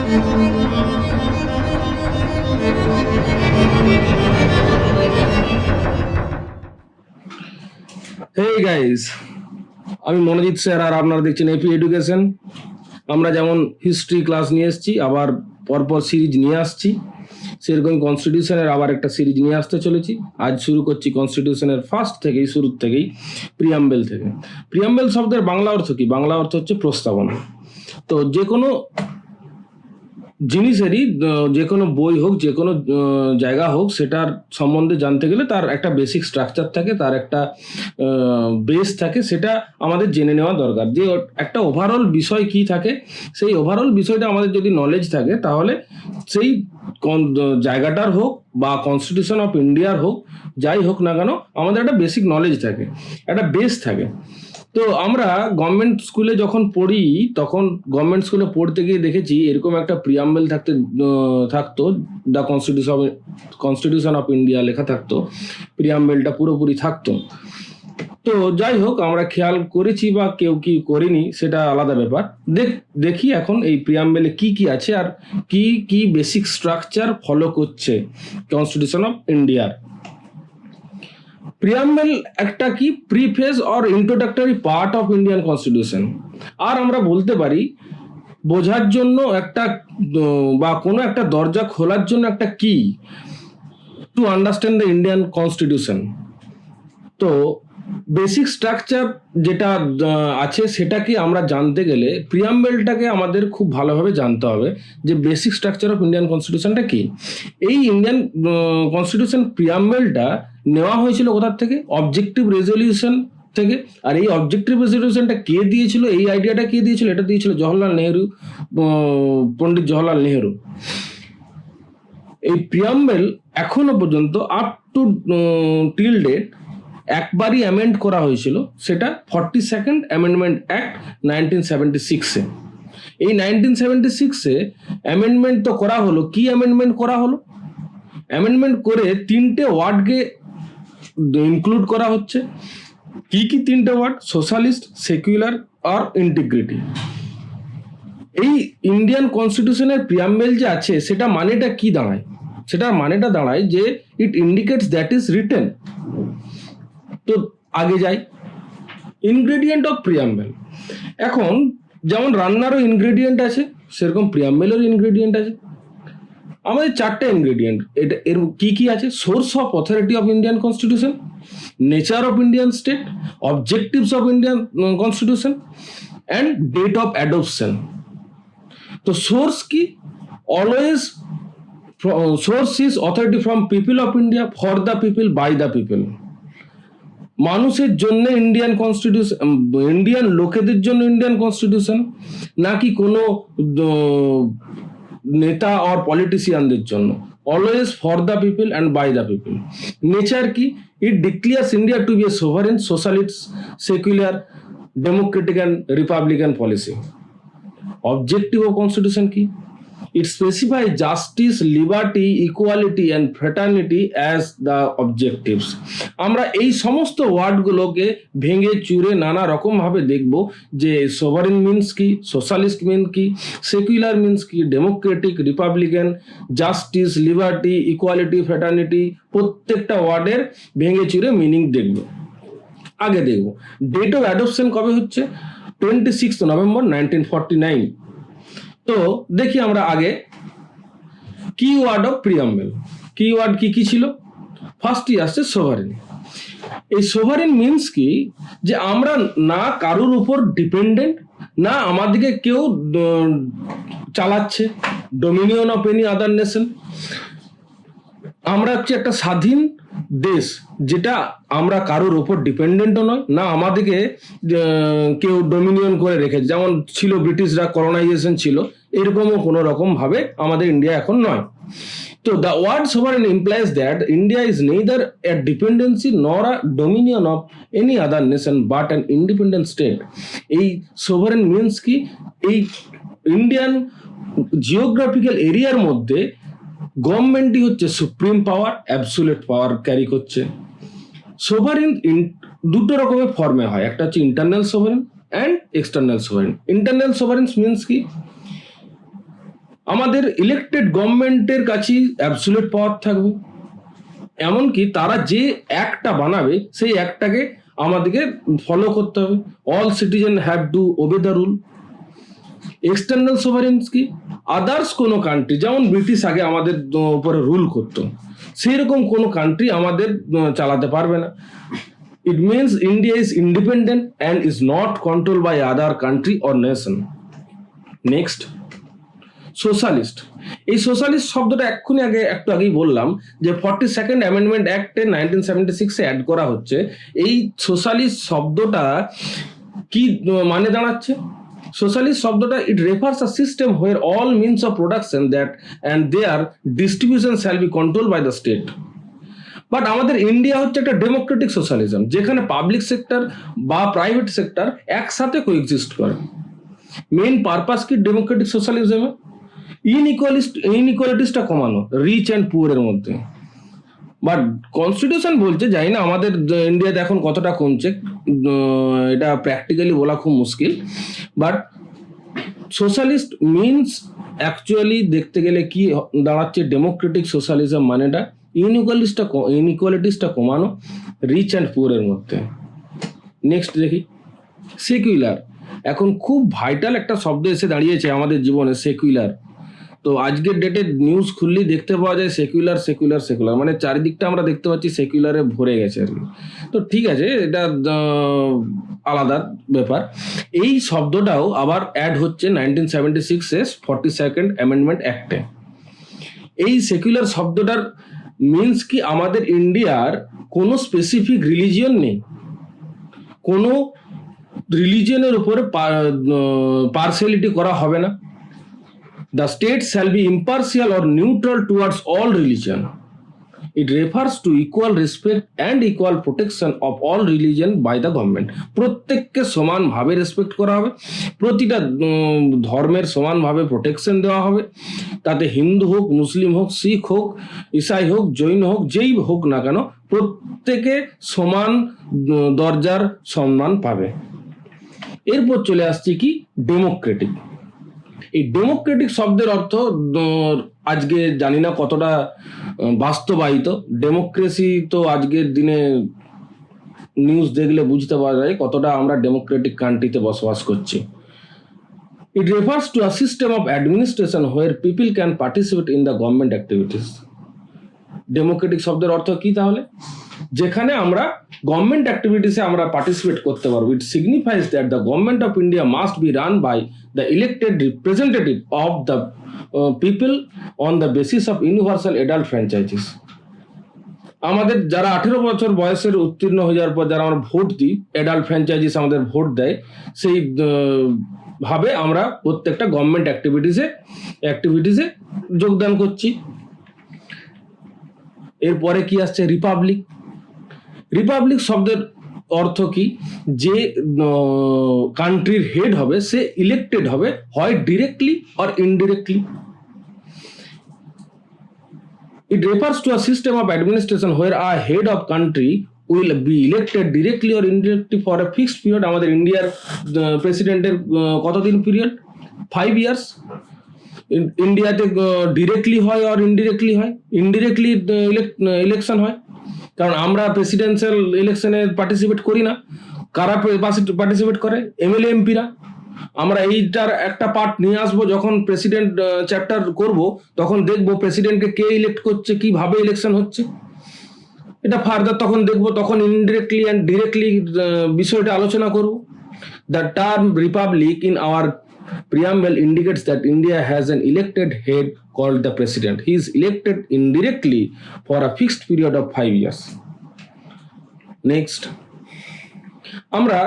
Hey guys, আমি Manojit sir আর আপনারা দেখছেন এপি এডুকেশন। আমরা যেমন হিস্ট্রি ক্লাস নিয়ে এসেছি, আবার পরপর সিরিজ নিয়ে আসছি, সেরকম কনস্টিটিউশনের আবার একটা সিরিজ নিয়ে আসতে চলেছি। আজ শুরু করছি কনস্টিটিউশনের শুরুর থেকেই, প্রিয়াম্বেল থেকে। প্রিয়াম্বেল শব্দের বাংলা অর্থ কি? বাংলা অর্থ হচ্ছে প্রস্তাবনা। তো যে কোনো জিনিসেরই, যে কোনো বই হোক, যে কোনো জায়গা হোক, সেটার সম্বন্ধে জানতে গেলে তার একটা বেসিক স্ট্রাকচার থাকে, তার একটা বেস থাকে, সেটা আমাদের জেনে নেওয়া দরকার। যে একটা ওভারঅল বিষয় কি থাকে, সেই ওভারঅল বিষয়টা আমাদের যদি নলেজ থাকে, তাহলে সেই জায়গাটার হোক বা কনস্টিটিউশন অফ ইন্ডিয়ার হোক, যাই হোক না কেন, আমাদের একটা বেসিক নলেজ থাকে, একটা বেস থাকে। তো আমরা গভর্নমেন্ট স্কুলে যখন পড়ি, তখন গভর্নমেন্ট স্কুলে পড়তে গিয়ে দেখেছি এরকম একটা প্রিয়াম্বেল থাকতো, দ্য কনস্টিটিউশন অফ ইন্ডিয়া লেখা থাকতো, প্রিয়াম্বেলটা পুরোপুরি থাকতো। তো যাই হোক, আমরা খেয়াল করেছি বা কেউ কি করিনি, সেটা আলাদা ব্যাপার। দেখি এখন এই প্রিয়াম্বেলে কি কি আছে আর কি কি বেসিক স্ট্রাকচার ফলো করছে কনস্টিটিউশন অফ ইন্ডিয়ার। প্রিয়াম্বেল একটা কি preface or introductory part of Indian constitution. আর আমরা বলতে পারি বোঝার জন্য একটা বা কোনো একটা দরজা খোলার জন্য একটা কি, to understand the Indian constitution. তো বেসিক স্ট্রাকচার যেটা আছে, সেটাকে আমরা জানতে গেলে প্রিয়াম্বেলটাকে আমাদের খুব ভালোভাবে জানতে হবে, যে বেসিক স্ট্রাকচার অফ ইন্ডিয়ান কনস্টিটিউশনটা কি। এই ইন্ডিয়ান কনস্টিটিউশন প্রিয়াম্বেলটা নেওয়া হয়েছিল কোথার থেকে? অবজেক্টিভ রেজলিউশন থেকে। আর এই অবজেক্টিভ রেজলিউশনটা কে দিয়েছিল, এই আইডিয়াটা কে দিয়েছিল? এটা দিয়েছিল জওহরলাল নেহেরু, পণ্ডিত জওহরলাল নেহেরু। এই প্রিয়াম্বেল এখনো পর্যন্ত আপ টু টিল ডেট একবারই অ্যামেন্ড করা হয়েছিল, সেটা 42nd অ্যামেন্ডমেন্ট অ্যাক্ট 1976-এ। এই 1976-এ অ্যামেন্ডমেন্ট তো করা হলো। কি অ্যামেন্ডমেন্ট করা হলো? অ্যামেন্ডমেন্ট করে 3টে ওয়ার্ডকে ইনক্লুড করা হচ্ছে। কি কি 3টে ওয়ার্ড? সোশ্যালিস্ট, সেকুলার আর ইন্টিগ্রিটি। এই ইন্ডিয়ান কনস্টিটিউশনের প্রিয়াম্বেল যে আছে, সেটা মানেটা কি দাঁড়ায়? সেটার মানেটা দাঁড়ায় যে ইট ইন্ডিকেটস দ্যাট ইজ রিটেন। তো আগে যাই, ইনগ্রেডিয়েন্ট অফ প্রিয়াম্বেল। এখন যেমন রান্নারও ইনগ্রেডিয়েন্ট আছে, সেরকম প্রিয়াম্বেলেরও ইনগ্রেডিয়েন্ট আছে। আমাদের 4টে ইনগ্রেডিয়েন্ট। এর কি কি আছে? Source of authority of Indian constitution, nature of Indian state, objectives of Indian constitution and date of adoption. তো সোর্স কি? Always source is authority from people of India, for the people, by the people. মানুষের জন্য Indian constitution, Indian লোকেদের জন্য Indian constitution, নাকি কোনো নেতা আর পলিটিশিয়ানদের জন্য? Always for the people and by the people. Nature কি? It declares India to be a sovereign, socialist, secular, democratic and republican policy. Objective of constitution কি? It specifies justice, liberty, equality and fraternity as the objectives. আমরা এই সমস্ত ওয়ার্ডগুলোকে ভেঙে চুরে নানা রকম ভাবে দেখব, যে সোভারেন মিনস কি, সোশ্যালিস্ট মিন কি, সেকুলার মিনস কি, Democratic, Republican, justice, liberty, equality, fraternity, প্রত্যেকটা ওয়ার্ডের ভেঙে চুরে মিনিং দেখব। আগে দেখব ডেট অফ অ্যাডপশন কবে হচ্ছে? 26 নভেম্বর 1949। তো দেখি আমরা আগে কি ওয়ার্ড অফ প্রিয়াম্বেল। কি ওয়ার্ড কি কি ছিল? ফার্স্টই আসছে সোভারেন। এই সোভারেন মিনস কি? যে আমরা না কারোর উপর ডিপেন্ডেন্ট, না আমাদেরকে কেউ চালাচ্ছে, Dominion of any other nation. আমরা হচ্ছে একটা স্বাধীন দেশ, যেটা আমরা কারোর উপর ডিপেন্ডেন্টও নয়, না আমাদেরকে কেউ ডোমিনিয়ন করে রেখেছে, যেমন ছিল ব্রিটিশরা, কলোনাইজেশন ছিল, এরকমও কোনো রকম ভাবে আমাদের ইন্ডিয়া এখন নয়। তো the word sovereign implies that India is neither a dependency nor a dominion of any other nation but an independent state. এই sovereign means কি? এই ইন্ডিয়ান জিওগ্রাফিক্যাল এরিয়ার মধ্যে গভর্নমেন্টই হচ্ছে সুপ্রিম পাওয়ার, অ্যাবসুলেট পাওয়ার ক্যারি করছে। সোভারেন দুটো রকমের ফর্মে হয়, একটা হচ্ছে internal sovereign and external sovereign. Internal sovereign means কি? আমাদের ইলেক্টেড গভর্নমেন্টের কাছেই অ্যাবসলিউট পাওয়ার থাকবে, এমনকি তারা যে অ্যাক্টটা বানাবে সেই অ্যাক্টটাকে আমাদেরকে ফলো করতে হবে। All citizen have to obey the rule. External sovereigns কি, আদার্স কোনো কান্ট্রি, যেমন ব্রিটিশ আগে আমাদের উপরে রুল করতো, সেই রকম কোনো কান্ট্রি আমাদের চালাতে পারবে না। It means India is independent and is not control by other country or nation. Next, socialist. এই সোশ্যালিস্ট শব্দটা একটু আগেই বললাম যে 42nd অ্যামেন্ডমেন্ট অ্যাক্টে 1976-এ অ্যাড করা হচ্ছে। এই সোশ্যালিস্ট শব্দটা কি মানে দাঁড়াচ্ছে? সোশ্যালিস্ট শব্দটা it refers a system where all means of production that and their distribution shall be control by the state. But আমাদের ইন্ডিয়া হচ্ছে একটা ডেমোক্রেটিক সোশ্যালিজম, যেখানে পাবলিক সেক্টর বা প্রাইভেট সেক্টর একসাথে কোএক্সিস্ট করে। মেইন পারপাস কি democratic সোশ্যালিজমে? ইনইকুয়ালিটিসটা কমানো রিচ অ্যান্ড পুয়ারের মধ্যে। বাট কনস্টিটিউশন বলছে, জানি না আমাদের ইন্ডিয়াতে এখন কতটা কমছে, এটা প্র্যাকটিক্যালি বলা খুব মুশকিল। বাট সোশ্যালিস্ট মিনস অ্যাকচুয়ালি দেখতে গেলে কি দাঁড়াচ্ছে, ডেমোক্রেটিক সোশ্যালিজম মানেটা ইনইকুয়ালিটিসটা কমানো রিচ অ্যান্ড পুয়ারের মধ্যে। নেক্সট দেখি, সেকুলার। এখন খুব ভাইটাল একটা শব্দ এসে দাঁড়িয়েছে আমাদের জীবনে, সেকুলার। তো আজকের ডেটে নিউজ খুললেই দেখতে পাওয়া যায় সেকুলার সেকুলার সেকুলার, মানে চারিদিকটা আমরা দেখতে পাচ্ছি সেকুলারে ভরে গেছে আর কি। তো ঠিক আছে, এটা আলাদা ব্যাপার। এই শব্দটাও আবার অ্যাড হচ্ছে 1976-এ 42nd অ্যামেন্ডমেন্ট অ্যাক্টে। এই সেকুলার শব্দটার মিনস কি, আমাদের ইন্ডিয়ার কোনো স্পেসিফিক রিলিজিয়ন নেই, কোনো রিলিজিয়নের উপরে পার্সিয়ালিটি করা হবে না। The state shall be impartial or neutral towards all religion. It refers to equal respect and equal protection of all religion by the government. প্রত্যেককে সমানভাবে রেসপেক্ট করা হবে, প্রতিটা ধর্মের সমানভাবে প্রোটেকশন দেওয়া হবে। তাতে হিন্দু হোক, মুসলিম হোক, শিখ হোক, ইসাই হোক, জৈন হোক, যেই হোক না কেন, প্রত্যেকে সমান দরজার সম্মান পাবে। এরপর চলে আসছে কি, ডেমোক্রেটিক। এই ডেমোক্রেটিক শব্দের অর্থ আজকে জানি না কতটা বাস্তবায়িত। ডেমোক্রেসি তো আজকের দিনে নিউজ দেখলে বুঝতে পারা যায় কতটা আমরা ডেমোক্রেটিক কান্ট্রিতে বসবাস করছি। It refers to a system of administration where people can participate in the government activities. Democratic শব্দের অর্থ কি তাহলে? যেখানে আমরা গভর্নমেন্ট অ্যাক্টিভিটিসে আমরা পার্টিসিপেট করতে পারবো। It signifies that the government of India must be run by the elected representative of the people on the basis of universal adult franchises. আমাদের যারা 18 বছর বয়সের উত্তীর্ণ হয়ে যাওয়ার পর যারা আমরা ভোট দিই, অ্যাডাল্ট ফ্র্যাঞ্চাইজিস আমাদের ভোট দেয়, সেই ভাবে আমরা প্রত্যেকটা গভর্নমেন্ট অ্যাক্টিভিটিসে যোগদান করছি। এরপরে কি আসছে, রিপাবলিক। রিপাবলিক শব্দের অর্থ কি, যে কান্ট্রির হেড হবে সে ইলেক্টেড হবে, হয় directly or indirectly. It refers to a system of administration where a head of country will be elected directly or indirectly for a fixed period. আমাদের ইন্ডিয়ার প্রেসিডেন্টের কতদিন পিরিয়ড? 5 ইয়ার্স। ইন্ডিয়াতে ডিরেক্টলি হয় আর ইনডিরেক্টলি হয়। ইনডিরেক্টলি ইলেকশন হয়, কারণ আমরা প্রেসিডেন্সিয়াল ইলেকশনে পার্টিসিপেট করি না। কারা পার্টিসিপেট করে? এমএলএ এমপিরা। আমরা এইটার একটা পার্ট নিয়ে আসবো, যখন প্রেসিডেন্ট চ্যাপ্টার করব তখন দেখবো প্রেসিডেন্টকে কে ইলেক্ট করছে, কিভাবে ইলেকশন হচ্ছে, এটা ফার্দার তখন দেখবো, তখন ইনডিরেক্টলি অ্যান্ড ডিরেক্টলি বিষয়টা আলোচনা করব। The term Republic in our preamble indicates that India has an elected head called the president. He is elected indirectly for a fixed period of 5 years. Next, আমরা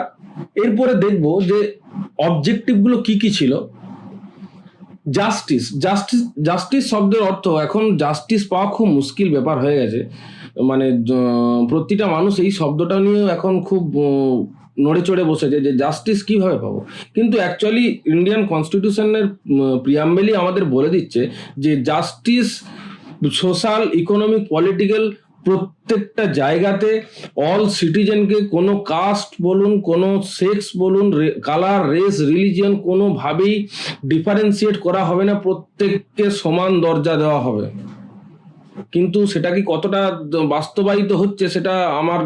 এরপরে দেখব যে অবজেক্টিভগুলো কি কি ছিল। জাস্টিস শব্দের অর্থ, এখন জাস্টিস পাওয়া খুব মুশকিল ব্যাপার হয়ে গেছে, মানে প্রতিটা মানুষ এই শব্দটা নিয়ে এখন খুব নড়ে চড়ে বসেছে যে জাস্টিস কিভাবে পাবো। কিন্তু অ্যাকচুয়ালি ইন্ডিয়ান কনস্টিটিউশনের প্রিয়াম্বেলই আমাদের বলে দিচ্ছে যে জাস্টিস সোশ্যাল, ইকোনমিক, পলিটিক্যাল প্রত্যেকটা জায়গাতে অল সিটিজেনকে কোনো কাস্ট বলুন, কোনো সেক্স বলুন, কালার, রেস, রিলিজিয়ন কোনোভাবেই ডিফারেন্সিয়েট করা হবে না, প্রত্যেককে সমান দরজা দেওয়া হবে। কিন্তু সেটা কি কতটা বাস্তবায়িত হচ্ছে সেটা আমার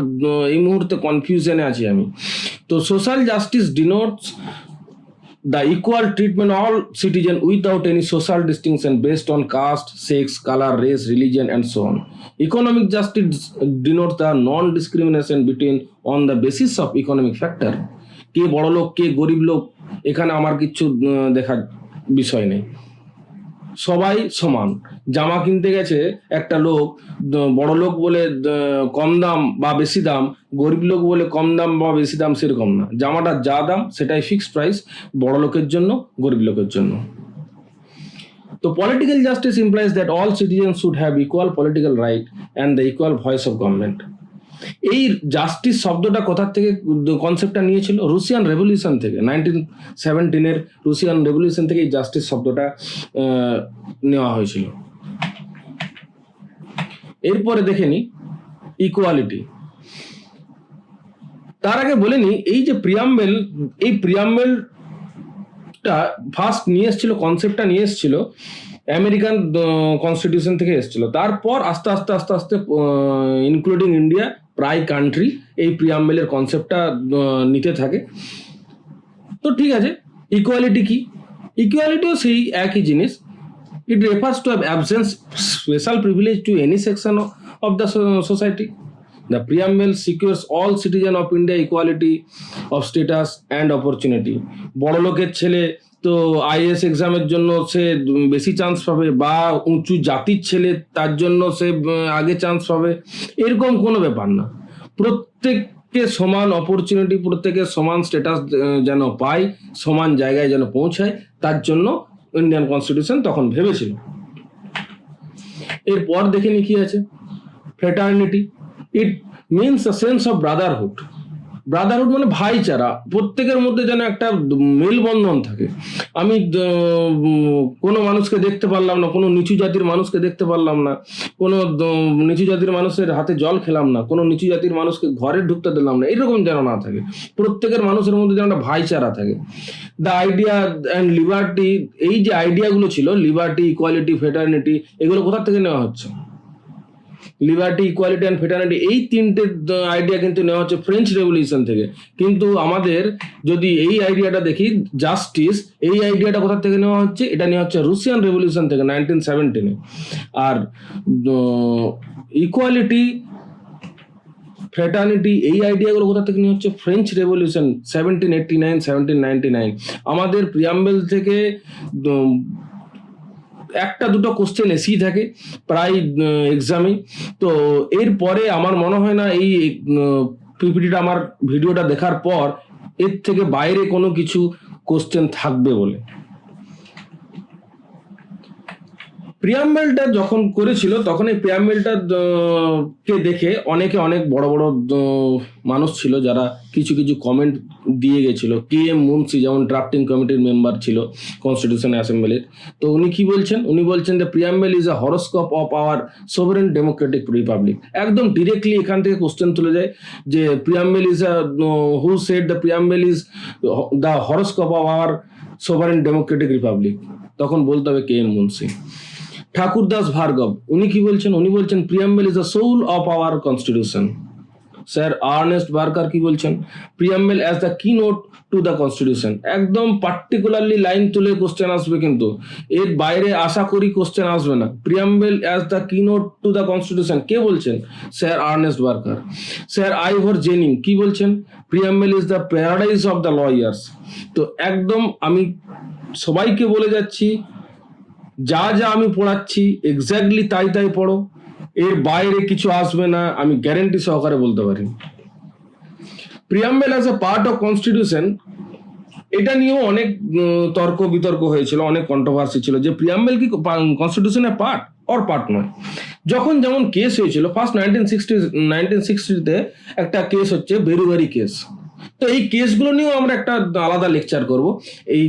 এই মুহূর্তে কনফিউশনে আছি আমি। তো social justice denotes the equal treatment of all citizens without any social distinction based on caste, sex, color, race, religion, and so on. Economic justice denotes the non-discrimination between on the basis of economic factor. কে বড় লোক, কে গরিব লোক, এখানে আমার কিচ্ছু দেখার বিষয় নেই। সবাই সমান। জামা কিনতে গেছে একটা লোক, বড় লোক বলে কম দাম বা বেশি দাম, গরিব লোক বলে কম দাম বা বেশি দাম, সেরকম না। জামাটা যা দাম সেটাই ফিক্সড প্রাইস, বড় লোকের জন্য, গরিব লোকের জন্য। তো political justice implies that all citizen should have equal political right and the equal voice of government. এই জাস্টিস শব্দটা কোথার থেকে কনসেপ্টটা নিয়েছিল? রুশিয়ান রেভলিউশন থেকে, 1917 রুশিয়ান রেভলিউশন থেকে এই জাস্টিস শব্দটা নেওয়া হয়েছিল। এরপরে দেখে নি ইকুয়ালিটি। তার আগে বলে নি এই যে প্রিয়াম্বেল, এই প্রিয়াম্বেলটা ফার্স্ট নিয়ে এসেছিল, কনসেপ্টটা নিয়ে এসেছিল আমেরিকান কনস্টিটিউশন থেকে এসেছিল। তারপর আস্তে আস্তে আস্তে আস্তে ইনক্লুডিং ইন্ডিয়া প্রায় কান্ট্রি এই প্রিয়াম্বেলের কনসেপ্টটা নিতে থাকে। তো ঠিক আছে, ইকুয়ালিটি কি? ইকুয়ালিটিও সেই একই জিনিস। It refers to absence special privilege to any section of the society. The preamble secures all citizens of India equality of status and opportunity. বড় লোকের ছেলে তো আইএস এক্সামের জন্য সে বেশি চান্স পাবে, বা উঁচু জাতির ছেলে তার জন্য সে আগে চান্স পাবে, এরকম কোনো ব্যাপার না। প্রত্যেককে সমান অপরচুনিটি, প্রত্যেকে সমান স্ট্যাটাস যেন পায়, সমান জায়গায় যেন পৌঁছায়, তার জন্য ইন্ডিয়ান কনস্টিটিউশন তখন ভেবেছিল। এরপর দেখে নি কি আছে, fraternity. It means a sense of Brotherhood. Brotherhood মানে ভাইচারা, প্রত্যেকের মধ্যে যেন একটা মেলবন্ধন থাকে। আমি কোনো মানুষকে দেখতে পারলাম না, কোনো নিচু জাতির মানুষকে দেখতে পারলাম না, কোনো নিচু জাতির মানুষের হাতে জল খেলাম না, কোনো নিচু জাতির মানুষকে ঘরে ঢুকতে দিলাম না, এরকম যেন না থাকে। প্রত্যেকের মানুষের মধ্যে যেন একটা ভাইচারা থাকে। দ্য আইডিয়া অ্যান্ড লিবার্টি, এই যে আইডিয়াগুলো ছিল, লিবার্টি, ইকুয়ালিটি, ফ্রেটার্নিটি, এগুলো কোথা থেকে নেওয়া হচ্ছে? লিবার্টি, ইকুয়ালিটি অ্যান্ড ফ্রেটার্নিটি, এই তিনটে আইডিয়া কিন্তু নেওয়া হচ্ছে ফ্রেঞ্চ রেভলিউশন থেকে। কিন্তু আমাদের যদি এই আইডিয়াটা দেখি, জাস্টিস, এই আইডিয়াটা কোথা থেকে নেওয়া হচ্ছে? এটা নেওয়া হচ্ছে রুশিয়ান রেভলিউশন থেকে 1917-এ। আর ইকুয়ালিটি, ফ্রেটার্নিটি, এই আইডিয়াগুলো কোথা থেকে নেওয়া হচ্ছে? French revolution 1789, 1799। আমাদের প্রিয়াম্বেল থেকে একটা দুটো কোশ্চেন এসেই থাকে প্রায় এক্সামে। তো এরপরে আমার মনে হয় না এই পিপিটিটা, আমার ভিডিওটা দেখার পর এর থেকে বাইরে কোনো কিছু কোশ্চেন থাকবে বলে। প্রিয়াম্বেলটা যখন করেছিল তখন এই প্রিয়াম্বেলটা কে দেখে অনেকে, অনেক বড় বড় মানুষ ছিল যারা কিছু কিছু কমেন্ট দিয়ে গেছিল। কে এম মুন্সি যেমন ড্রাফটিং কমিটির মেম্বার ছিল কনস্টিটিউশন অ্যাসেম্বলির। তো উনি কি বলছেন? উনি বলছেন the preamble is a horoscope of our sovereign democratic republic. একদম ডিরেক্টলি এখান থেকে কোশ্চেন তুলে যায় যে preamble is a, who said the preamble is the horoscope of our sovereign democratic republic? তখন বলতে হবে কে এম মুন্সি। ঠাকুরদাস ভার্গব, উনি কি বলছেন? উনি বলছেন preamble is the soul of our constitution. Sir Ernest Barker কি বলছেন? Preamble as the key note to the constitution. একদম পার্টিকুলারলি লাইন তুলে কোশ্চেন আসবে, কিন্তু এর বাইরে আশা করি কোশ্চেন আসবে না। Preamble as the key note to the constitution কে বলছেন? Sir Ernest Barker. Sir Ivor Jenning কি বলছেন? Preamble is the paradise of the lawyers. তো একদম আমি সবাইকে বলে যাচ্ছি, যা যা আমি পড়াচ্ছি এক্স্যাক্টলি তাই তাই পড়ো, এর বাইরে কিছু আসবে না, আমি গ্যারেন্টি সহকারে বলতে পারি। Preamble as a part of constitution, এটা নিয়েও অনেক তর্ক বিতর্ক হয়েছিল, অনেক কন্ট্রোভার্সি ছিল যে প্রিয়াম্বেল কি কনস্টিটিউশনের পার্ট অর পার্ট নয়। যখন যেমন কেস হয়েছিল ফার্স্ট 1960-তে একটা কেস হচ্ছে বেরুবারি কেস। তো এই কেসগুলো নিয়েও আমরা একটা আলাদা লেকচার করব। এই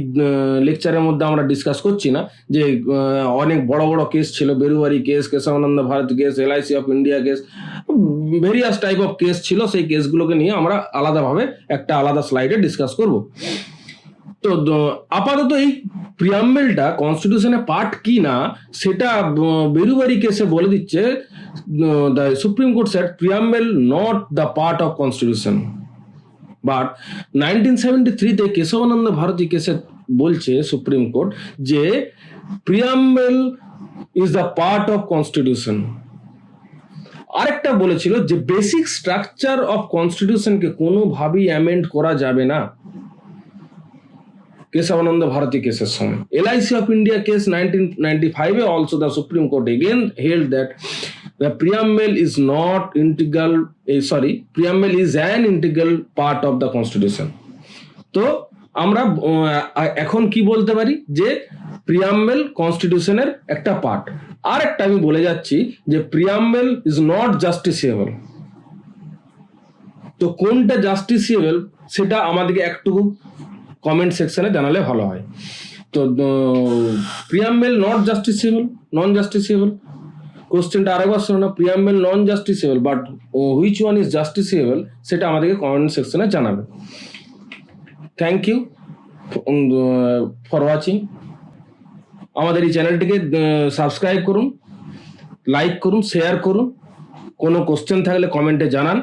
লেকচারের মধ্যে আমরা ডিসকাস করছি না যে অনেক বড় বড় কেস ছিল, Berubari case, Kesavananda Bharati case, LIC of India case, various type of case ছিল। সেই কেসগুলোকে নিয়ে আমরা আলাদাভাবে একটা আলাদা স্লাইডে ডিসকাস করব। তো আপাতত এই প্রিয়াম্বেলটা কনস্টিটিউশনের পার্ট কি না সেটা বেরুবারি কেসে বলে দিচ্ছে। The supreme court said preamble not the part of constitution, but 1973-তে কেশবানন্দ ভারতী কেসে বলছে সুপ্রিম কোর্ট যে preamble is the part of constitution. আরেকটা বলেছিল যে বেসিক স্ট্রাকচার অফ কনস্টিটিউশনকে কোনোভাবেই অ্যামেন্ড করা যাবে না কেশবানন্দ ভারতী কেসের সময়। LIC of India case 1995 also the Supreme Court again held that the preamble is not integral, preamble is an integral part of the constitution. তো আমরা এখন কি বলতে পারি যে প্রিয়াম্বেল কনস্টিটিউশনের একটা পার্ট। আর একটা আমি বলে যাচ্ছি যে প্রিয়াম্বেল ইজ নট জাস্টিসিয়েবল। তো কোনটা জাস্টিসিয়েবল সেটা আমাদেরকে একটু কমেন্ট সেকশনে জানালে ভালো হয়। তো প্রিয়াম্বেল নট জাস্টিসিয়েবল, নন জাস্টিসিয়েবল, কোশ্চেনটা আরেকবার শোনো না, preamble non justiciable but which one is justiciable সেটা আমাদেরকে কমেন্ট সেকশনে জানাবে। Thank you for watching. আমাদের এই চ্যানেলটিকে সাবস্ক্রাইব করুন, লাইক করুন, শেয়ার করুন। কোনো কোশ্চেন থাকলে কমেন্টে জানান।